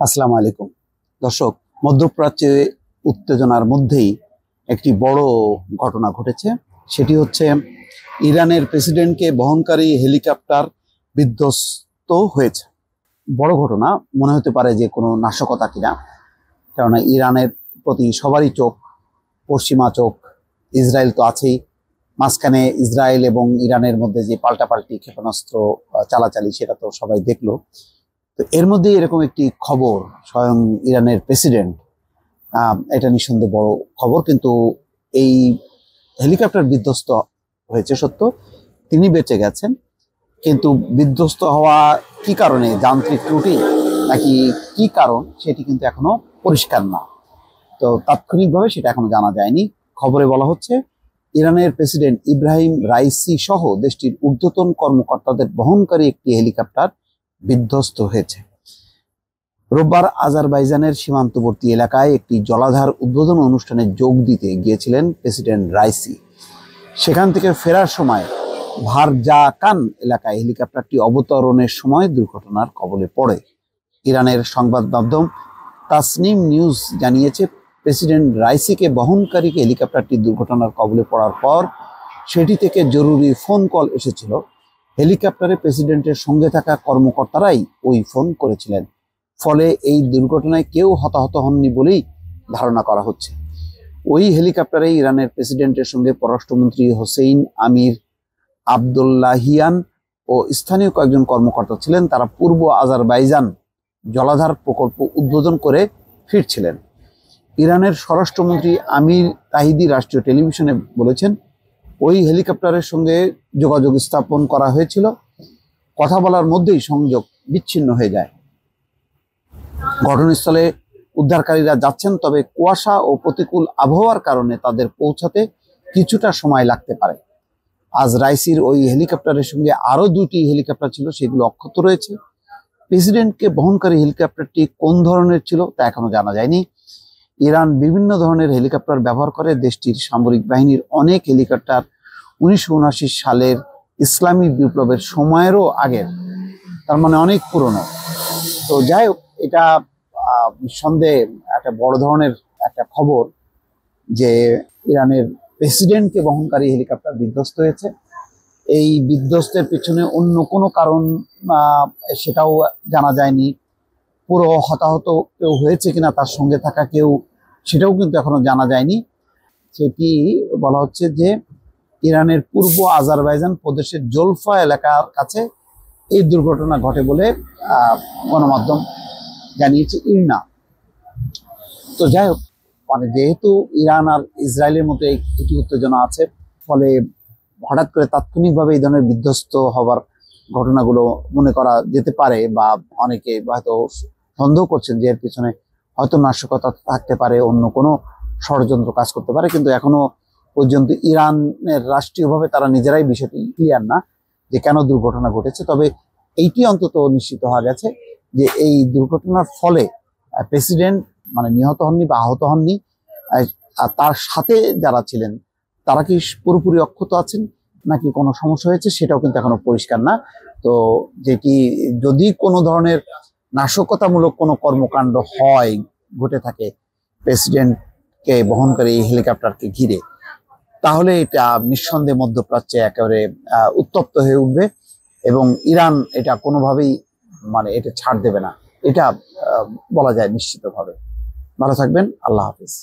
আসসালামু আলাইকুম দর্শক, মধ্যপ্রাচ্যে উত্তেজনার মধ্যেই একটি বড় ঘটনা ঘটেছে। সেটি হচ্ছে ইরানের প্রেসিডেন্টকে বহনকারী হেলিকপ্টার বিধ্বস্ত হয়েছে। বড় ঘটনা মনে হতে পারে যে কোনো নাশকতা কিনা, কেননা ইরানের প্রতি সবারই চোখ, পশ্চিমা চোখ। ইসরায়েল তো আছেই, মাঝখানে ইসরায়েল এবং ইরানের মধ্যে যে পাল্টাপাল্টি ক্ষেপণাস্ত্র চালাচালি সেটা তো সবাই দেখলো। তো এর মধ্যে এরকম একটি খবর, স্বয়ং ইরানের প্রেসিডেন্ট, এটা নিঃসন্দেহে বড় খবর। কিন্তু এই হেলিকপ্টার বিধ্বস্ত হয়েছে সত্য, তিনি বেঁচে গেছেন, কিন্তু বিধ্বস্ত হওয়া কি কারণে, যান্ত্রিক ত্রুটি নাকি কি কারণ, সেটি কিন্তু এখনো পরিষ্কার না। তো তাৎক্ষণিকভাবে সেটা এখনো জানা যায়নি। খবরে বলা হচ্ছে ইরানের প্রেসিডেন্ট ইব্রাহিম রাইসি সহ দেশটির ঊর্ধ্বতন কর্মকর্তাদের বহনকারী একটি হেলিকপ্টার বিধ্বস্ত হয়েছে। রোববার আজারবাইজানের সীমান্তবর্তী এলাকায় একটি জলাধার উদ্বোধন অনুষ্ঠানে যোগ দিতে গিয়েছিলেন প্রেসিডেন্ট রাইসি। সেখান থেকে ফেরার সময় ভারজাকান এলাকায় হেলিকপ্টারটি অবতরণের সময় দুর্ঘটনার কবলে পড়ে। ইরানের সংবাদ মাধ্যম তাসনিম নিউজ জানিয়েছে, প্রেসিডেন্ট রাইসিকে বহনকারী হেলিকপ্টারটি দুর্ঘটনার কবলে পড়ার পর সেটি থেকে জরুরি ফোন কল এসেছিল। হেলিকপ্টারে প্রেসিডেন্টের সঙ্গে থাকা কর্মকর্তারাই ওই ফোন করেছিলেন। ফলে এই দুর্ঘটনায় কেউ হতাহত হননি বলেই ধারণা করা হচ্ছে। ওই হেলিকপ্টারে ইরানের প্রেসিডেন্টের সঙ্গে পররাষ্ট্রমন্ত্রী হোসেইন আমির আবদুল্লাহিয়ান ও স্থানীয় কয়েকজন কর্মকর্তা ছিলেন। তারা পূর্ব আজারবাইজান জলাধার প্রকল্প উদ্বোধন করে ফিরছিলেন। ইরানের স্বরাষ্ট্রমন্ত্রী আমির তাহিদি রাষ্ট্রীয় টেলিভিশনে বলেছেন, ওই হেলিকপ্টারের সঙ্গে যোগাযোগ স্থাপন করা হয়েছিল, কথা বলার মধ্যেই সংযোগ বিচ্ছিন্ন হয়ে যায়। ঘটনাস্থলে উদ্ধারকারীরা যাচ্ছেন, তবে কুয়াশা ও প্রতিকূল আবহাওয়ার কারণে তাদের পৌঁছাতে কিছুটা সময় লাগতে পারে। আজ রাইসির ওই হেলিকপ্টারের সঙ্গে আরো দুটি হেলিকপ্টার ছিল, সেগুলো অক্ষত রয়েছে। প্রেসিডেন্টকে বহনকারী হেলিকপ্টারটি কোন ধরনের ছিল তা এখনো জানা যায়নি। ইরান বিভিন্ন ধরনের হেলিকপ্টার ব্যবহার করে। দেশটির সামরিক বাহিনীর অনেক হেলিকপ্টার 1979 সালের ইসলামী বিপ্লবের সময়েরও আগের, তার মানে অনেক পুরনো। তো যাই হোক, এটা নিঃসন্দেহে একটা বড় ধরনের একটা খবর যে ইরানের প্রেসিডেন্টকে বহনকারী হেলিকপ্টার বিধ্বস্ত হয়েছে। এই বিধ্বস্তের পিছনে অন্য কোনো কারণ সেটাও জানা যায়নি। পুরো হতাহত কেউ হয়েছে কিনা, তার সঙ্গে থাকা কেউ, সেটাও কিন্তু এখনো জানা যায়নি। সেটি বলা হচ্ছে যে ইরানের পূর্ব আজারবাইজান প্রদেশের জোলফা এলাকার কাছে এই দুর্ঘটনা ঘটে বলে গণমাধ্যম জানিয়েছে ইরনা। তো যাই হোক, মানে যেহেতু ইরান আর ইসরায়েলের মধ্যে একটি উত্তেজনা আছে, ফলে হঠাৎ করে তাৎক্ষণিকভাবে এই ধরনের বিধ্বস্ত হবার ঘটনাগুলো মনে করা যেতে পারে, বা অনেকে হয়তো সন্দেহ করছেন যে এর পিছনে হয়তো নাশকতা থাকতে পারে, অন্য কোনো ষড়যন্ত্র কাজ করতে পারে। কিন্তু এখনো পর্যন্ত ইরানের রাষ্ট্রীয়ভাবে তারা নিজেরাই বিষয়টি ক্লিয়ার না যে কেন দুর্ঘটনা ঘটেছে। তবে এইটি অন্তত নিশ্চিত হওয়া গেছে যে এই দুর্ঘটনার ফলে প্রেসিডেন্ট মানে নিহত হননি বা আহত হননি। আর তার সাথে যারা ছিলেন তারা কি পুরোপুরি অক্ষত আছেন নাকি কোনো সমস্যা হয়েছে, সেটাও কিন্তু এখনো পরিষ্কার না। তো যেটি যদি কোনো ধরনের নাশকতামূলক কোনো কর্মকাণ্ড হয়, ঘটে থাকে প্রেসিডেন্টকে বহনকারী এই হেলিকপ্টারকে ঘিরে, তাহলে এটা নিঃসন্দেহে মধ্যপ্রাচ্যে একেবারে উত্তপ্ত হয়ে উঠবে এবং ইরান এটা কোনোভাবেই মানে এটা ছাড় দেবে না, এটা বলা যায় নিশ্চিতভাবে। ভালো থাকবেন, আল্লাহ হাফিজ।